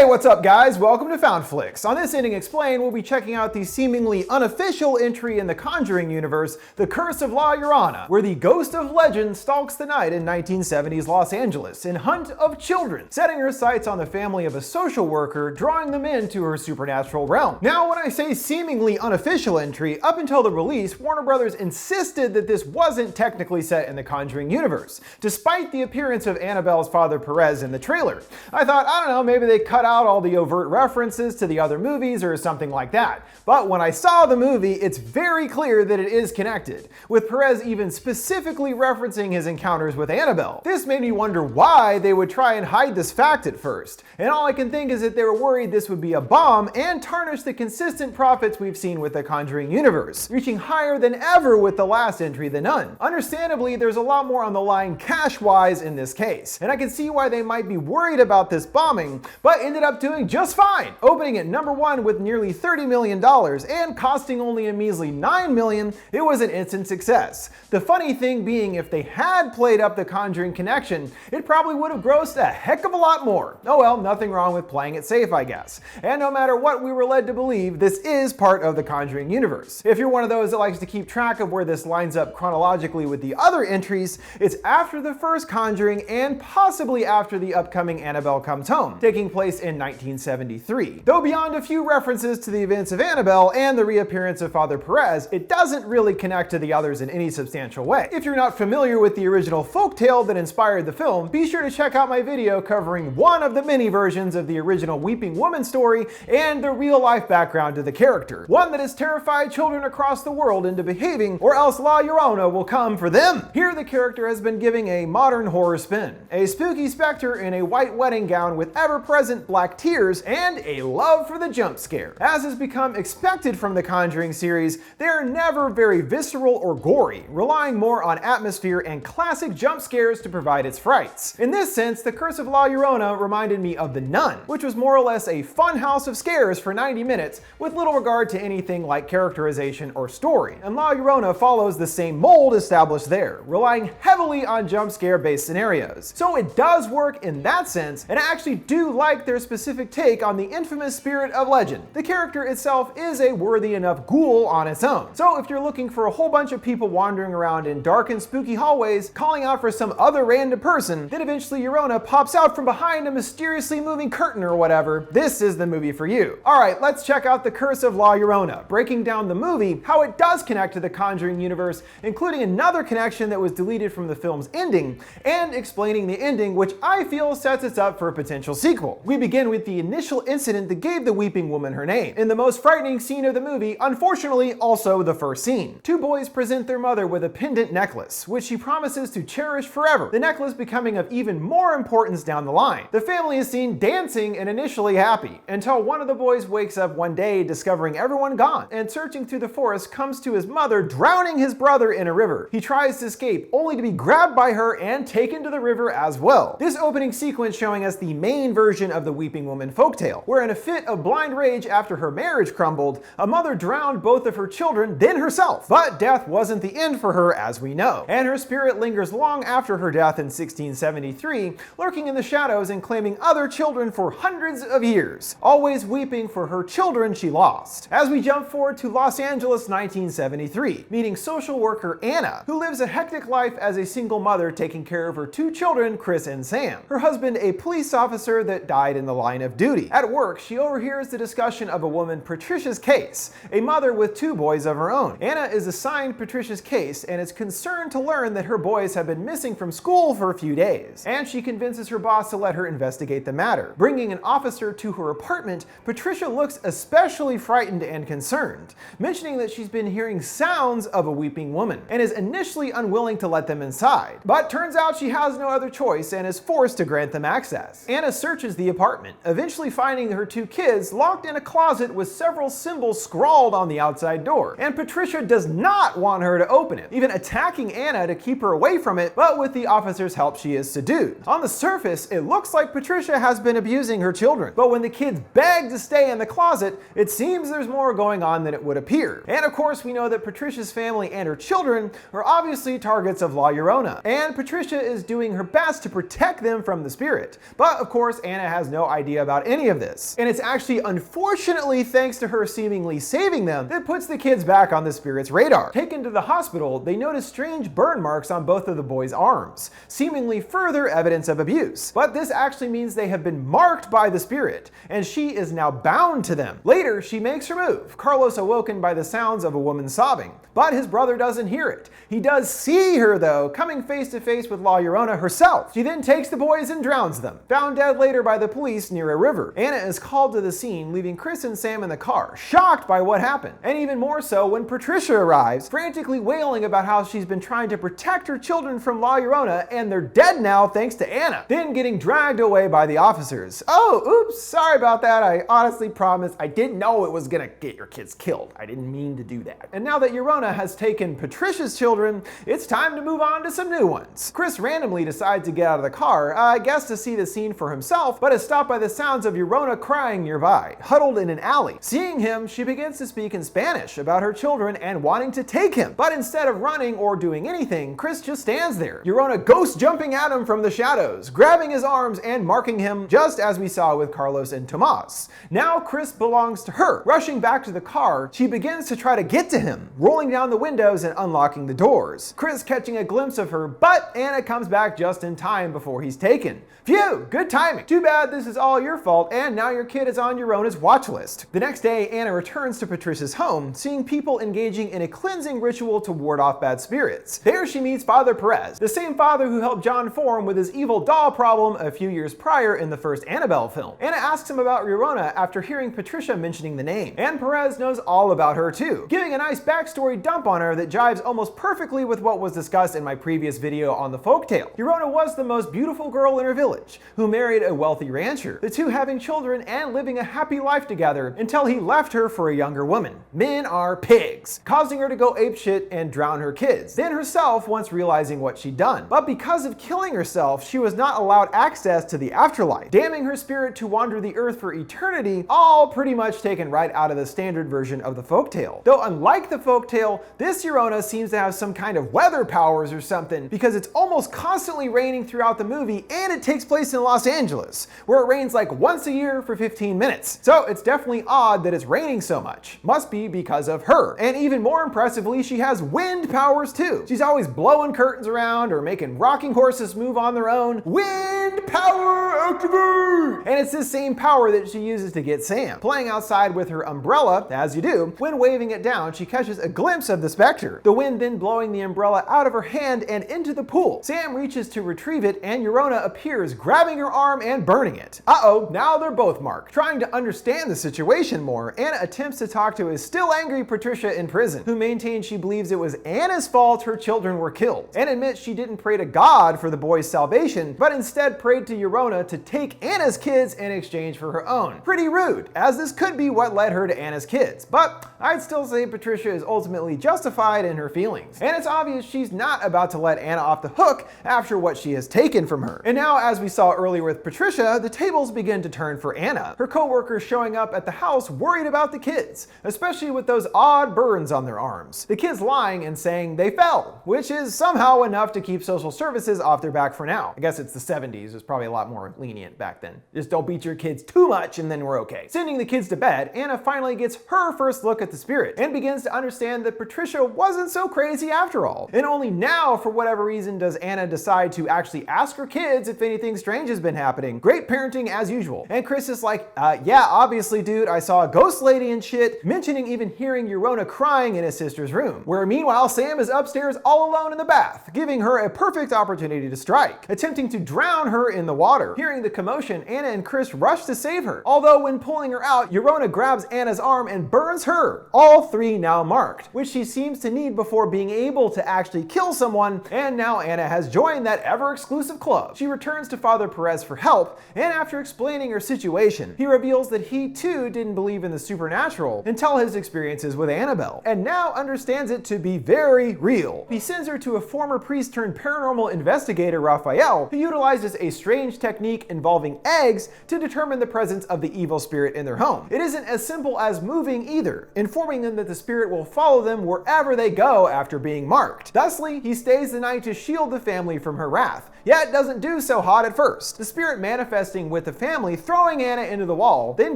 Hey, what's up guys? Welcome to FoundFlix. On this Ending Explained, we'll be checking out the seemingly unofficial entry in the Conjuring universe, The Curse of La Llorona, where the ghost of legend stalks the night in 1970s Los Angeles in hunt of children, setting her sights on the family of a social worker, drawing them into her supernatural realm. Now, when I say seemingly unofficial entry, up until the release, Warner Brothers insisted that this wasn't technically set in the Conjuring universe, despite the appearance of Annabelle's father Perez in the trailer. I thought, I don't know, maybe they cut out all the overt references to the other movies or something like that. But when I saw the movie, it's very clear that it is connected, with Perez even specifically referencing his encounters with Annabelle. This made me wonder why they would try and hide this fact at first, and all I can think is that they were worried this would be a bomb and tarnish the consistent profits we've seen with the Conjuring universe, reaching higher than ever with the last entry, The Nun. Understandably, there's a lot more on the line cash-wise in this case, and I can see why they might be worried about this bombing, but ended up doing just fine, opening at #1 with nearly $30 million and costing only a measly $9 million. It was an instant success. The funny thing being, if they had played up the Conjuring connection, it probably would have grossed a heck of a lot more. Oh well, nothing wrong with playing it safe, I guess. And no matter what we were led to believe, this is part of the Conjuring universe. If you're one of those that likes to keep track of where this lines up chronologically with the other entries, it's after the first Conjuring and possibly after the upcoming Annabelle Comes Home, taking place in 1973. Though beyond a few references to the events of Annabelle and the reappearance of Father Perez, it doesn't really connect to the others in any substantial way. If you're not familiar with the original folktale that inspired the film, be sure to check out my video covering one of the many versions of the original Weeping Woman story and the real-life background to the character, one that has terrified children across the world into behaving, or else La Llorona will come for them. Here the character has been giving a modern horror spin, a spooky specter in a white wedding gown with ever-present black tears and a love for the jump scare. As has become expected from the Conjuring series, they are never very visceral or gory, relying more on atmosphere and classic jump scares to provide its frights. In this sense, The Curse of La Llorona reminded me of The Nun, which was more or less a fun house of scares for 90 minutes with little regard to anything like characterization or story. And La Llorona follows the same mold established there, relying heavily on jump scare based scenarios. So it does work in that sense, and I actually do like their specific take on the infamous spirit of legend. The character itself is a worthy enough ghoul on its own. So if you're looking for a whole bunch of people wandering around in dark and spooky hallways, calling out for some other random person, then eventually Llorona pops out from behind a mysteriously moving curtain or whatever, this is the movie for you. Alright, let's check out The Curse of La Llorona, breaking down the movie, how it does connect to the Conjuring universe, including another connection that was deleted from the film's ending, and explaining the ending, which I feel sets us up for a potential sequel. We begin with the initial incident that gave the Weeping Woman her name. In the most frightening scene of the movie, unfortunately also the first scene. Two boys present their mother with a pendant necklace, which she promises to cherish forever, the necklace becoming of even more importance down the line. The family is seen dancing and initially happy, until one of the boys wakes up one day discovering everyone gone, and searching through the forest comes to his mother drowning his brother in a river. He tries to escape, only to be grabbed by her and taken to the river as well. This opening sequence showing us the main version of the Weeping Woman folktale, where in a fit of blind rage after her marriage crumbled, a mother drowned both of her children, then herself. But death wasn't the end for her, as we know, and her spirit lingers long after her death in 1673, lurking in the shadows and claiming other children for hundreds of years, always weeping for her children she lost. As we jump forward to Los Angeles 1973, meeting social worker Anna, who lives a hectic life as a single mother taking care of her two children, Chris and Sam. Her husband, a police officer that died in the line of duty. At work, she overhears the discussion of a woman, Patricia's case, a mother with two boys of her own. Anna is assigned Patricia's case and is concerned to learn that her boys have been missing from school for a few days, and she convinces her boss to let her investigate the matter. Bringing an officer to her apartment, Patricia looks especially frightened and concerned, mentioning that she's been hearing sounds of a weeping woman, and is initially unwilling to let them inside. But turns out she has no other choice and is forced to grant them access. Anna searches the apartment, eventually finding her two kids locked in a closet with several symbols scrawled on the outside door, and Patricia does not want her to open it, even attacking Anna to keep her away from it, but with the officer's help she is subdued. On the surface, it looks like Patricia has been abusing her children, but when the kids beg to stay in the closet, it seems there's more going on than it would appear. And of course, we know that Patricia's family and her children are obviously targets of La Llorona, and Patricia is doing her best to protect them from the spirit. But of course, Anna has no idea about any of this. And it's actually unfortunately thanks to her seemingly saving them that puts the kids back on the spirit's radar. Taken to the hospital, they notice strange burn marks on both of the boys' arms, seemingly further evidence of abuse. But this actually means they have been marked by the spirit, and she is now bound to them. Later, she makes her move, Carlos awoken by the sounds of a woman sobbing. But his brother doesn't hear it. He does see her though, coming face to face with La Llorona herself. She then takes the boys and drowns them, found dead later by the police near a river. Anna is called to the scene, leaving Chris and Sam in the car, shocked by what happened. And even more so when Patricia arrives, frantically wailing about how she's been trying to protect her children from La Llorona and they're dead now thanks to Anna, then getting dragged away by the officers. Oh, oops, sorry about that. I honestly promise I didn't know it was gonna get your kids killed. I didn't mean to do that. And now that Llorona has taken Patricia's children, it's time to move on to some new ones. Chris randomly decides to get out of the car, I guess to see the scene for himself, but is stopped by the sounds of Llorona crying nearby, huddled in an alley. Seeing him, she begins to speak in Spanish about her children and wanting to take him. But instead of running or doing anything, Chris just stands there. Llorona ghost jumping at him from the shadows, grabbing his arms and marking him, just as we saw with Carlos and Tomas. Now Chris belongs to her. Rushing back to the car, she begins to try to get to him, rolling down the windows and unlocking the doors. Chris catching a glimpse of her, but Anna comes back just in time before he's taken. Phew, good timing. Too bad this is all your fault and now your kid is on Llorona's watch list. The next day, Anna returns to Patricia's home, seeing people engaging in a cleansing ritual to ward off bad spirits. There she meets Father Perez, the same father who helped John form with his evil doll problem a few years prior in the first Annabelle film. Anna asks him about Llorona after hearing Patricia mentioning the name, and Perez knows all about her too, giving a nice backstory dump on her that jives almost perfectly with what was discussed in my previous video on the Folktale. Llorona was the most beautiful girl in her village, who married a wealthy rancher, the two having children and living a happy life together until he left her for a younger woman. Men are pigs, causing her to go apeshit and drown her kids, then herself once realizing what she'd done. But because of killing herself, she was not allowed access to the afterlife, damning her spirit to wander the earth for eternity, all pretty much taken right out of the standard version of the Folktale. Though unlike the Folktale, this Llorona seems to have some kind of weather powers or something, because it's almost constantly raining throughout the movie and it takes place in Los Angeles, where it rains like once a year for 15 minutes. So it's definitely odd that it's raining so much. Must be because of her. And even more impressively, she has wind powers too. She's always blowing curtains around or making rocking horses move on their own. Wind power activate! And it's this same power that she uses to get Sam. Playing outside with her umbrella, as you do, when waving it down, she catches a glimpse of the specter, the wind then blowing the umbrella out of her hand and into the pool. Sam reaches to retrieve it and Llorona appears, grabbing her arm and burning it. Uh-oh, now they're both marked. Trying to understand the situation more, Anna attempts to talk to a still angry Patricia in prison, who maintains she believes it was Anna's fault her children were killed, and admits she didn't pray to God for the boys' salvation, but instead prayed to Llorona to take Anna's kids in exchange for her own. Pretty rude, as this could be what led her to Anna's kids, but I'd still say Patricia is ultimately justified in her feelings. And it's obvious she's not about to let Anna off the hook after what she has taken from her. And now, as we saw earlier with Patricia, the tables begin to turn for Anna. Her co-workers showing up at the house worried about the kids, especially with those odd burns on their arms. The kids lying and saying they fell, which is somehow enough to keep social services off their back for now. I guess it's the 70s, it was probably a lot more lenient back then. Just don't beat your kids too much and then we're okay. Sending the kids to bed, Anna finally gets her first look at the spirit and begins to understand that Patricia wasn't so crazy after all. And only now, for whatever reason, does Anna decide to actually ask her kids if anything strange has been happening. Great parenting as usual. And Chris is like, yeah, obviously dude, I saw a ghost lady and shit, mentioning even hearing Llorona crying in his sister's room, where meanwhile Sam is upstairs all alone in the bath, giving her a perfect opportunity to strike, attempting to drown her in the water. Hearing the commotion, Anna and Chris rush to save her, although when pulling her out, Llorona grabs Anna's arm and burns her, all three now marked, which she seems to need before being able to actually kill someone, and now Anna has joined that ever-exclusive club. She returns to Father Perez for help, and after explaining her situation, he reveals that he too didn't believe in the supernatural until his experiences with Annabelle, and now understands it to be very real. He sends her to a former priest turned paranormal investigator, Raphael, who utilizes a strange technique involving eggs to determine the presence of the evil spirit in their home. It isn't as simple as moving either, informing them that the spirit will follow them wherever they go after being marked. Thusly, he stays the night to shield the family from her wrath, yet doesn't do so hot at first. The spirit manifesting with the family, throwing Anna into the wall, then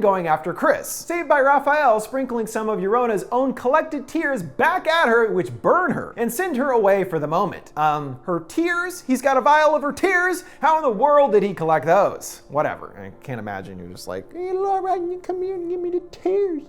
going after Chris. Saved by Raphael sprinkling some of Llorona's own collected tears back at her, which burn her and send her away for the moment. Her tears? He's got a vial of her tears? How in the world did he collect those? Whatever. I can't imagine you're just like, hey Laura, you come here and give me the tears.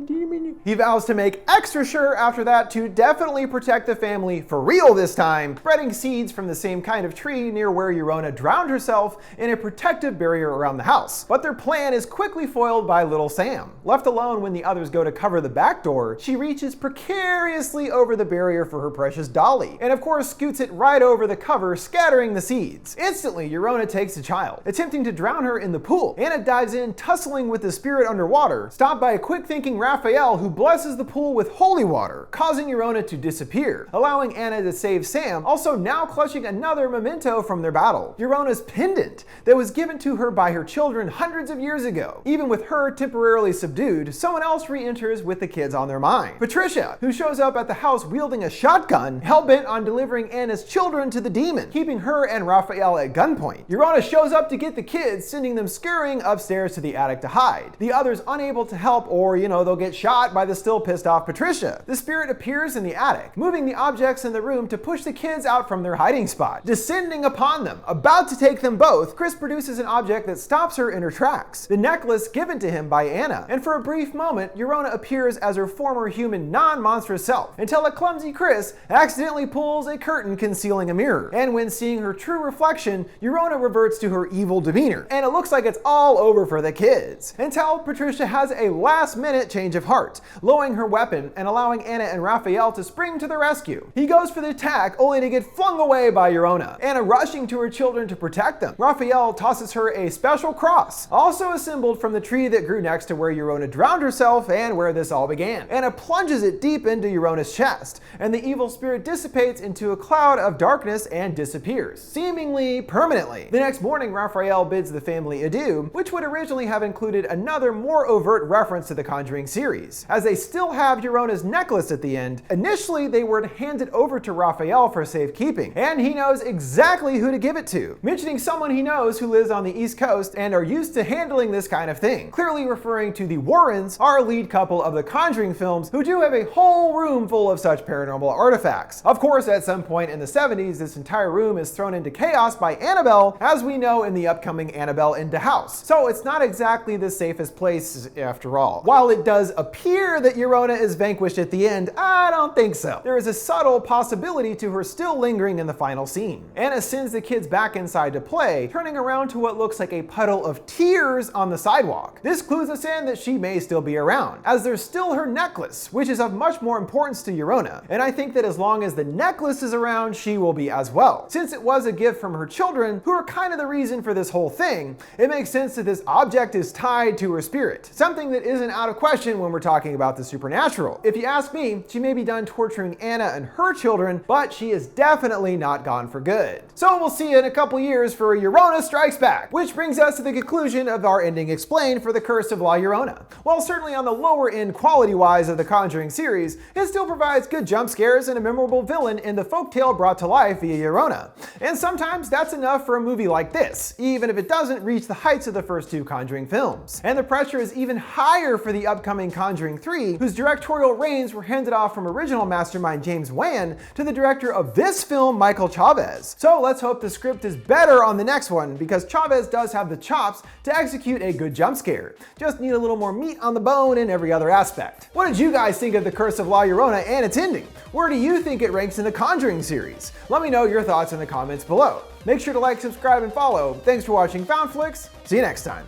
He vows to make extra sure after that to definitely protect the family for real this time, spreading seeds from the same kind of tree near where Llorona drowned herself in a protective barrier around the house. But their plan is quickly foiled by little Sam. Left alone when the others go to cover the back door, she reaches precariously over the barrier for her precious dolly, and of course scoots it right over the cover, scattering the seeds. Instantly, Llorona takes the child, attempting to drown her in the pool. Anna dives in, tussling with the spirit underwater, stopped by a quick-thinking Raphael who blesses the pool with holy water, causing Llorona to disappear, allowing Anna to save Sam, also now clutching another memento from their battle, Llorona's pendant that was given to her by her children hundreds of years ago. Even with her temporarily subdued, someone else re-enters with the kids on their mind. Patricia, who shows up at the house wielding a shotgun, hell-bent on delivering Anna's children to the demon, keeping her and Raphael at gunpoint. Llorona shows up to get the kids, sending them scurrying upstairs to the attic to hide. The others unable to help, or they'll get shot by the still pissed off Patricia. The spirit appears in the attic, moving the objects in the room to push the kids out from their hiding spot. Descending upon them, about to take them both, Chris produces an object that stops her in her tracks, the necklace given to him by Anna, and for a brief moment, Llorona appears as her former human non-monstrous self, until a clumsy Chris accidentally pulls a curtain concealing a mirror, and when seeing her true reflection, Llorona reverts to her evil demeanor, and it looks like it's all over for the kids, until Patricia has a last-minute change of heart, lowering her weapon and allowing Anna and Raphael to spring to the rescue. He goes for the attack, only to get flung away by Llorona, Anna rushing to her children to protect them. Raphael tosses her a special cross, also assembled from the tree that grew next to where Llorona drowned herself and where this all began. Anna plunges it deep into Llorona's chest, and the evil spirit dissipates into a cloud of darkness and disappears, seemingly permanently. The next morning, Raphael bids the family adieu, which would originally have included another more overt reference to the Conjuring series, as they still have Llorona's necklace at the end. Initially, they were handed over to Raphael for safekeeping, and he knows exactly who to give it to, mentioning someone he knows who lives on the East Coast and are used to handling this kind of thing, clearly referring to the Warrens, our lead couple of the Conjuring films, who do have a whole room full of such paranormal artifacts. Of course, at some point in the 70s, this entire room is thrown into chaos by Annabelle, as we know in the upcoming Annabelle into House. So it's not exactly the safest place after all. While it does appear that Llorona is vanquished at the end, I don't think so. There is a subtle possibility to her still lingering in the final scene. Anna sends the kids back inside to play, turning around to what looks like a puddle of tears on the sidewalk. This clues us in that she may still be around, as there's still her necklace, which is of much more importance to Llorona, and I think that as long as the necklace is around, she will be as well. Since it was a gift from her children, who are kind of the reason for this whole thing, it makes sense that this object is tied to her spirit, something that isn't out of question when we're talking about the supernatural. If you ask me, she may be done torturing Anna and her children, but she is definitely not gone for good. So we'll see you in a couple years for Llorona Strikes Back, which brings us to the conclusion of our ending explained for the Curse of La Llorona. While certainly on the lower end quality-wise of the Conjuring series, it still provides good jump scares and a memorable villain in the folktale brought to life via Llorona. And sometimes that's enough for a movie like this, even if it doesn't reach the heights of the first two Conjuring films. And the pressure is even higher for the upcoming Conjuring 3, whose directorial reins were handed off from original mastermind James Wan to the director of this film, Michael Chavez. So let's hope the script is better on the next one, because Chavez does have the chops to execute a good jump scare. Just need a little more meat on the bone in every other aspect. What did you guys think of the Curse of La Llorona and its ending? Where do you think it ranks in the Conjuring series? Let me know your thoughts in the comments below. Make sure to like, subscribe, and follow. Thanks for watching FoundFlix. See you next time.